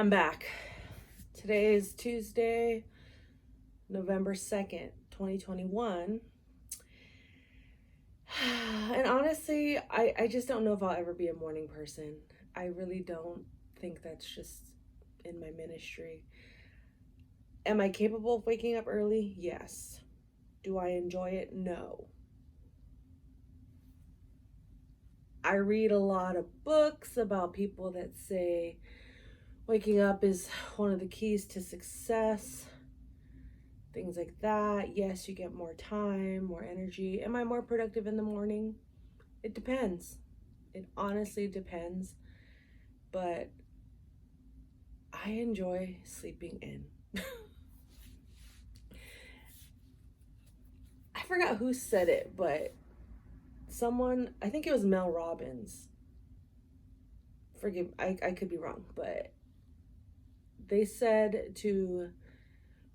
I'm back. Today is Tuesday, November 2nd, 2021. And honestly, I just don't know if I'll ever be a morning person. I really don't think that's just in my ministry. Am I capable of waking up early? Yes. Do I enjoy it? No. I read a lot of books about people that say waking up is one of the keys to success, things like that. Yes, you get more time, more energy. Am I more productive in the morning? It depends. It honestly depends. But I enjoy sleeping in. I forgot who said it, but someone, I think it was Mel Robbins. Forgive, I could be wrong, but they said to,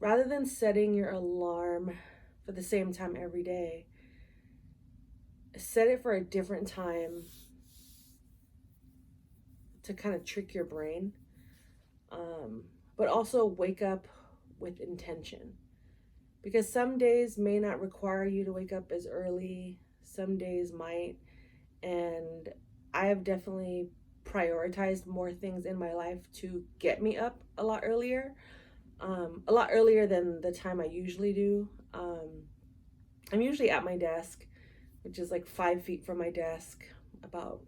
rather than setting your alarm for the same time every day, set it for a different time to kind of trick your brain, but also wake up with intention. Because some days may not require you to wake up as early, some days might, and I have definitely prioritized more things in my life to get me up a lot earlier than the time I usually do. I'm usually at my desk, which is like 5 feet from my desk, about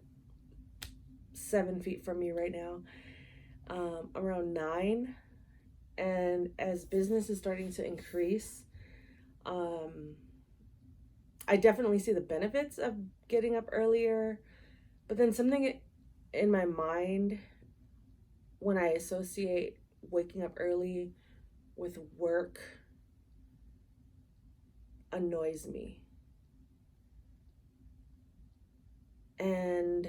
7 feet from me right now, around 9. And as business is starting to increase, I definitely see the benefits of getting up earlier, but then something in my mind when I associate waking up early with work annoys me. And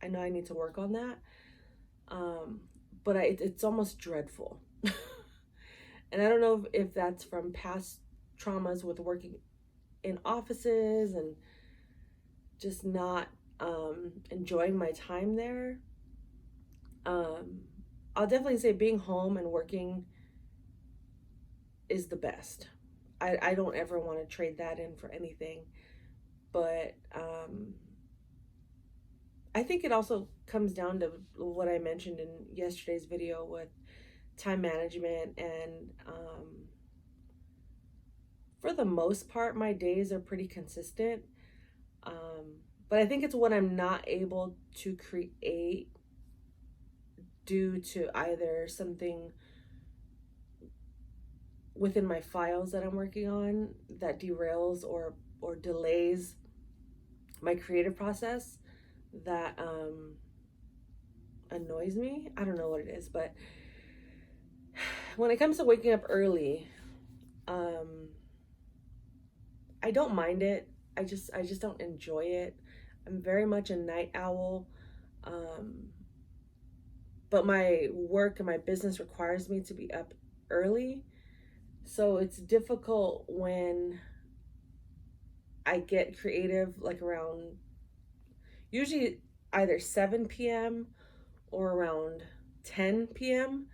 I know I need to work on that, but it's almost dreadful. And I don't know if that's from past traumas with working in offices and just not enjoying my time there. I'll definitely say being home and working is the best. I don't ever want to trade that in for anything. But I think it also comes down to what I mentioned in yesterday's video with time management, and for the most part my days are pretty consistent, but I think it's when I'm not able to create due to either something within my files that I'm working on that derails or delays my creative process that annoys me. I don't know what it is, but when it comes to waking up early, I don't mind it. I just don't enjoy it. I'm very much a night owl, but my work and my business requires me to be up early, so it's difficult when I get creative like around usually either 7 p.m. or around 10 p.m.,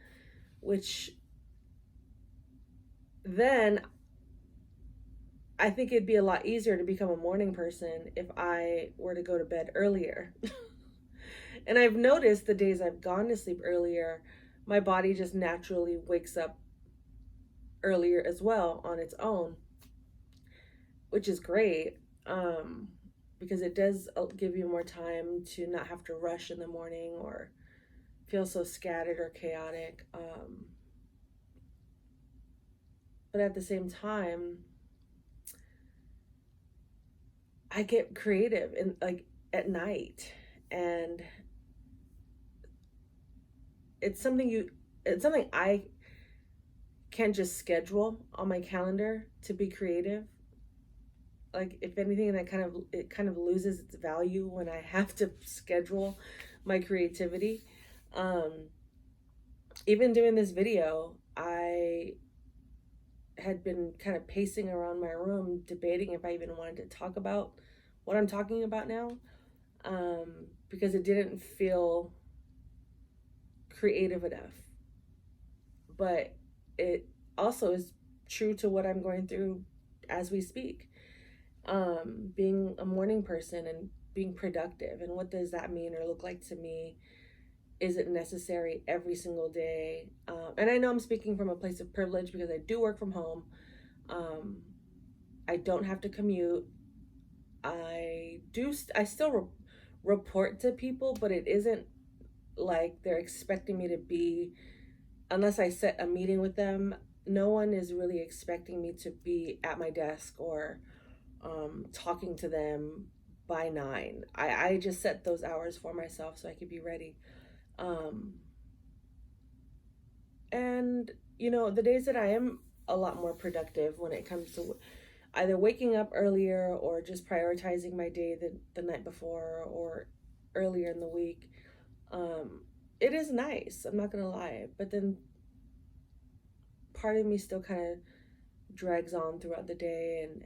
which then I think it'd be a lot easier to become a morning person if I were to go to bed earlier. And I've noticed the days I've gone to sleep earlier, my body just naturally wakes up earlier as well on its own, which is great, because it does give you more time to not have to rush in the morning or feel so scattered or chaotic. But at the same time, I get creative in like at night, and it's something I can't just schedule on my calendar to be creative. Like, if anything, it kind of loses its value when I have to schedule my creativity. Even doing this video, I had been kind of pacing around my room debating if I even wanted to talk about what I'm talking about now, because it didn't feel creative enough. But it also is true to what I'm going through as we speak. Being a morning person and being productive, and what does that mean or look like to me? Is it necessary every single day? And I know I'm speaking from a place of privilege because I do work from home. Um, I don't have to commute. I still report to people, but it isn't like they're expecting me to be, unless I set a meeting with them. No one is really expecting me to be at my desk or talking to them by 9. I just set those hours for myself so I could be ready. Um, and, the days that I am a lot more productive when it comes to either waking up earlier or just prioritizing my day the night before or earlier in the week, um, it is nice. I'm not going to lie. But then part of me still kind of drags on throughout the day and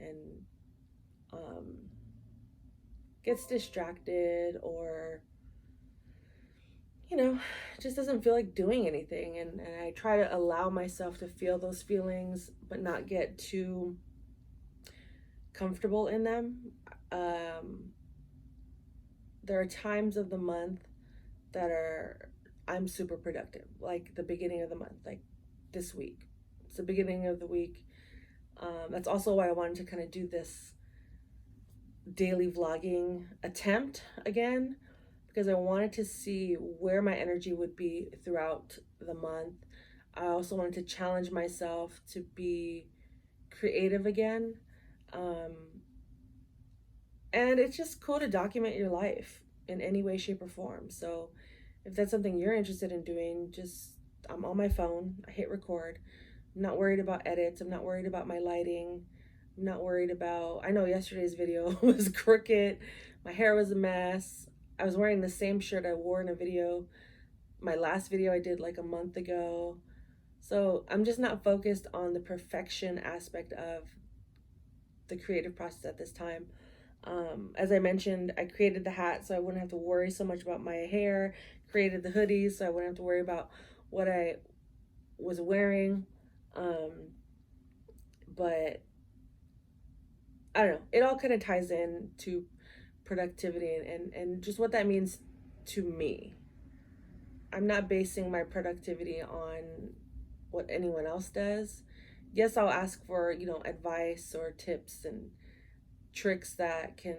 gets distracted, or just doesn't feel like doing anything. And I try to allow myself to feel those feelings but not get too comfortable in them. There are times of the month that I'm super productive, like the beginning of the month, like this week. It's the beginning of the week. That's also why I wanted to kind of do this daily vlogging attempt again, because I wanted to see where my energy would be throughout the month. I also wanted to challenge myself to be creative again. And it's just cool to document your life in any way, shape, or form. So if that's something you're interested in doing, I'm on my phone, I hit record. I'm not worried about edits. I'm not worried about my lighting. I'm not worried about, I know yesterday's video was crooked. My hair was a mess. I was wearing the same shirt I wore in a video, my last video I did like a month ago. So I'm just not focused on the perfection aspect of the creative process at this time. As I mentioned, I created the hat so I wouldn't have to worry so much about my hair, created the hoodies so I wouldn't have to worry about what I was wearing. But I don't know, it all kind of ties in to productivity and just what that means to me. I'm not basing my productivity on what anyone else does. Yes, I'll ask for, advice or tips and tricks that can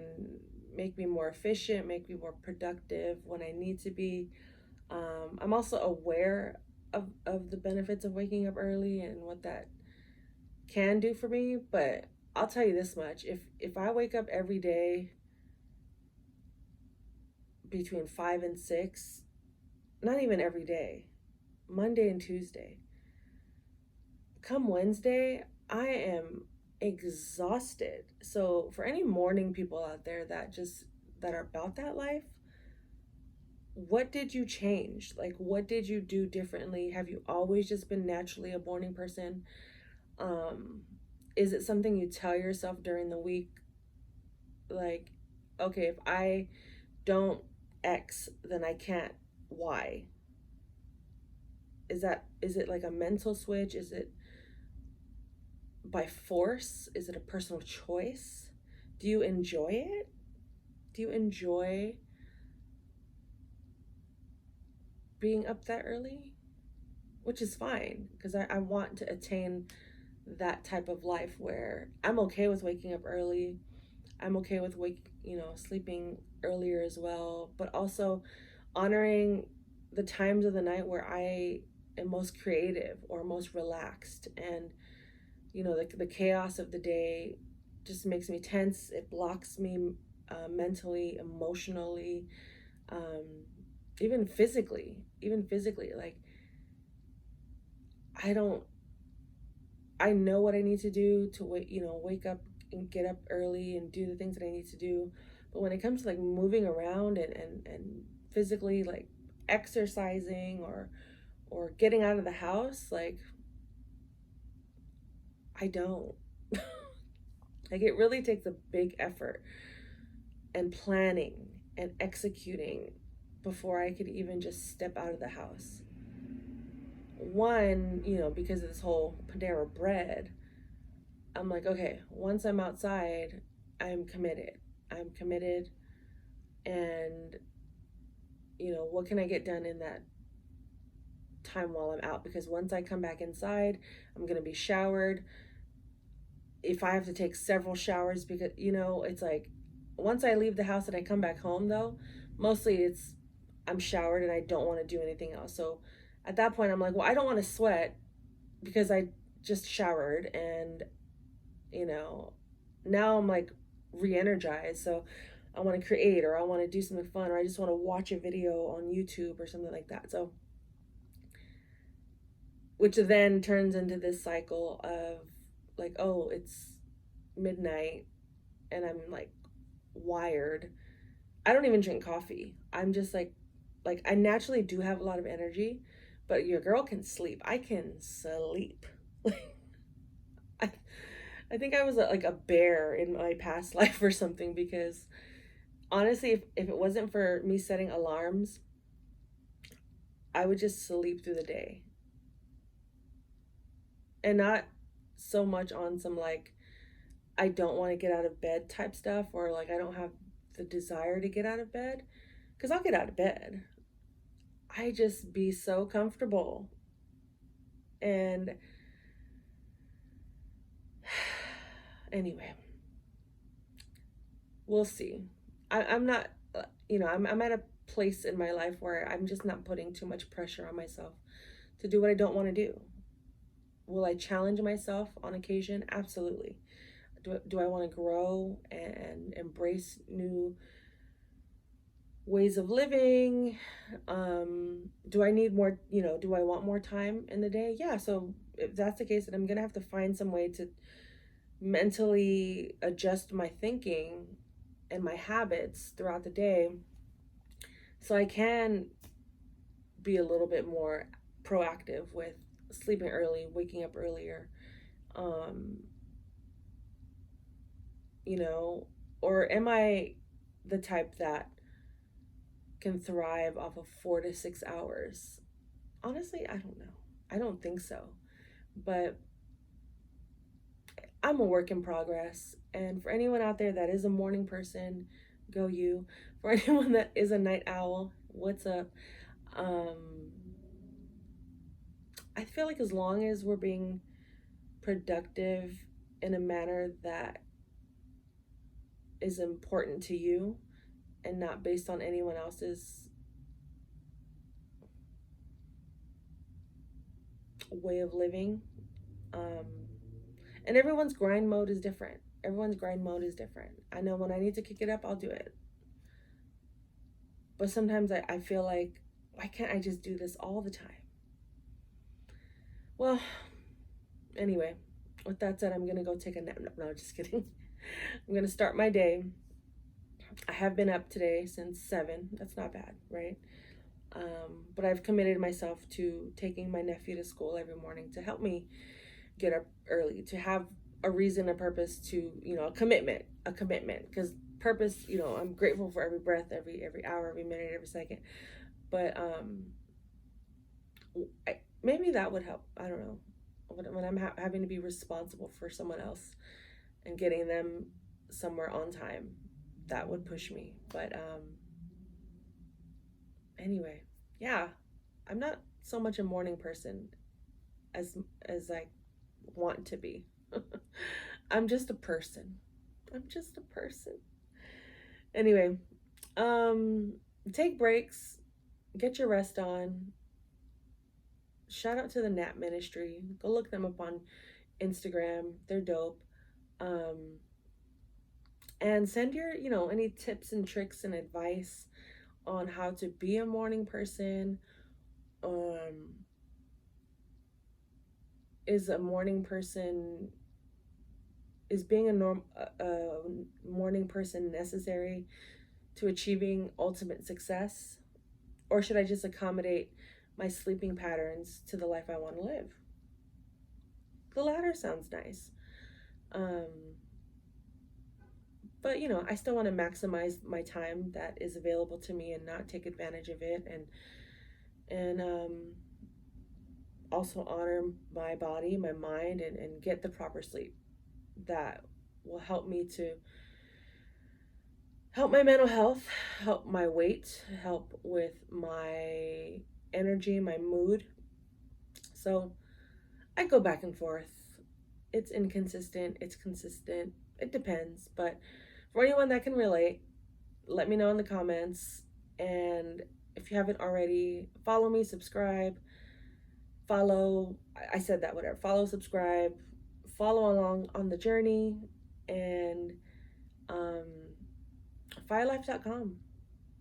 make me more efficient, make me more productive when I need to be. I'm also aware of the benefits of waking up early and what that can do for me. But I'll tell you this much, if I wake up every day between 5 and 6, not even every day, Monday and Tuesday, come Wednesday, I am exhausted. So for any morning people out there that are about that life, what did you change? Like, what did you do differently? Have you always just been naturally a morning person? Is it something you tell yourself during the week? Like, okay, if I don't X, then I can't Y. Is it like a mental switch? Is it by force? Is it a personal choice? Do you enjoy it? Do you enjoy being up that early? Which is fine, because I want to attain that type of life where I'm okay with waking up early. I'm okay with sleeping earlier as well, but also honoring the times of the night where I am most creative or most relaxed. And the chaos of the day just makes me tense. It blocks me mentally, emotionally, even physically. Like, I know what I need to do to wake up and get up early and do the things that I need to do. But when it comes to like moving around and physically, like exercising or getting out of the house, like, I don't. Like, it really takes a big effort and planning and executing before I could even just step out of the house. one, because of this whole Panera bread, I'm like, okay, once I'm outside, I'm committed. I'm committed. And, what can I get done in that time while I'm out? Because once I come back inside, I'm going to be showered. If I have to take several showers, because, it's like once I leave the house and I come back home, though, mostly it's I'm showered and I don't want to do anything else. So at that point, I'm like, well, I don't want to sweat because I just showered, and now I'm like re-energized. So I want to create, or I want to do something fun, or I just want to watch a video on YouTube or something like that. So, which then turns into this cycle of like, oh, it's midnight and I'm like wired. I don't even drink coffee. I'm just like I naturally do have a lot of energy, but your girl can sleep. I can sleep. I I think I was like a bear in my past life or something, because honestly, if it wasn't for me setting alarms, I would just sleep through the day. And not so much on some like I don't want to get out of bed type stuff, or like I don't have the desire to get out of bed, because I'll get out of bed. I just be so comfortable. And anyway, we'll see. I'm not, I'm at a place in my life where I'm just not putting too much pressure on myself to do what I don't want to do. Will I challenge myself on occasion? Absolutely. Do I want to grow and embrace new ways of living? Do I need more, do I want more time in the day? Yeah. So if that's the case, then I'm going to have to find some way to mentally adjust my thinking and my habits throughout the day so I can be a little bit more proactive with sleeping early, waking up earlier. Um, or am I the type that can thrive off of 4 to 6 hours? Honestly, I don't know. I don't think so. But I'm a work in progress. And for anyone out there that is a morning person, go you. For anyone that is a night owl, what's up? I feel like as long as we're being productive in a manner that is important to you and not based on anyone else's way of living. And everyone's grind mode is different. I know when I need to kick it up, I'll do it. But sometimes I feel like, why can't I just do this all the time? Well, anyway, with that said, I'm going to go take a nap. No, just kidding. I'm going to start my day. I have been up today since 7. That's not bad, right? But I've committed myself to taking my nephew to school every morning to help me get up early, to have a reason, a purpose, to, a commitment, because purpose, I'm grateful for every breath, every hour, every minute, every second. But maybe that would help. I don't know. When I'm having to be responsible for someone else and getting them somewhere on time, that would push me. But anyway, yeah, I'm not so much a morning person as I want to be. I'm just a person. Anyway, take breaks, get your rest on. Shout out to the Nap Ministry. Go look them up on Instagram. They're dope. And send your, any tips and tricks and advice on how to be a morning person. Is being a morning person necessary to achieving ultimate success? Or should I just accommodate my sleeping patterns to the life I want to live? The latter sounds nice. But I still want to maximize my time that is available to me and not take advantage of it, and also honor my body, my mind, and get the proper sleep that will help me to help my mental health, help my weight, help with my energy, my mood. So I go back and forth. It's inconsistent, it's consistent, it depends. But for anyone that can relate, let me know in the comments. And if you haven't already, follow me, subscribe, follow, I said that, whatever, follow, subscribe, follow along on the journey. And FireLife.com.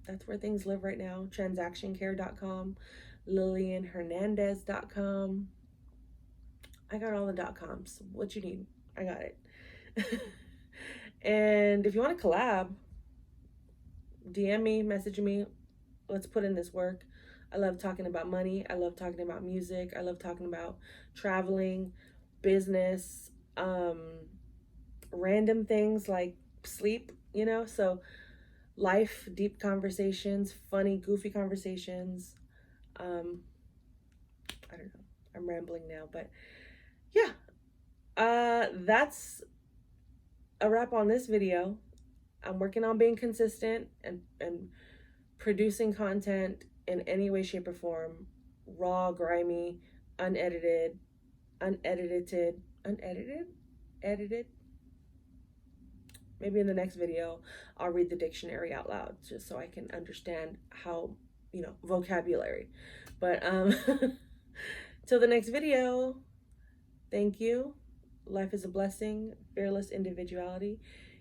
That's where things live right now. TransactionCare.com, LillianHernandez.com. I got all the .coms. What you need, I got it. And if you want to collab, DM me, message me. Let's put in this work. I love talking about money. I love talking about music. I love talking about traveling, business, random things like sleep, you know? So life, deep conversations, funny, goofy conversations. I don't know. I'm rambling now, but yeah. That's a wrap on this video. I'm working on being consistent and producing content in any way, shape, or form. Raw, grimy, unedited, edited. Maybe in the next video, I'll read the dictionary out loud just so I can understand how, you know, vocabulary. But till the next video, thank you. Life is a blessing. Fearless individuality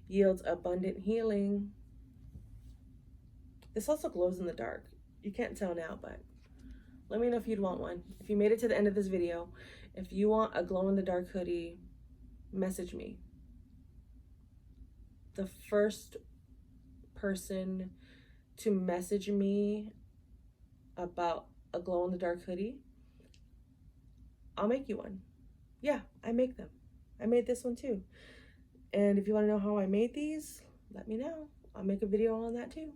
yields abundant healing. This also glows in the dark. You can't tell now, but let me know if you'd want one. If you made it to the end of this video, if you want a glow-in-the-dark hoodie, message me. The first person to message me about a glow-in-the-dark hoodie, I'll make you one. Yeah, I make them. I made this one too. And if you want to know how I made these, let me know. I'll make a video on that too.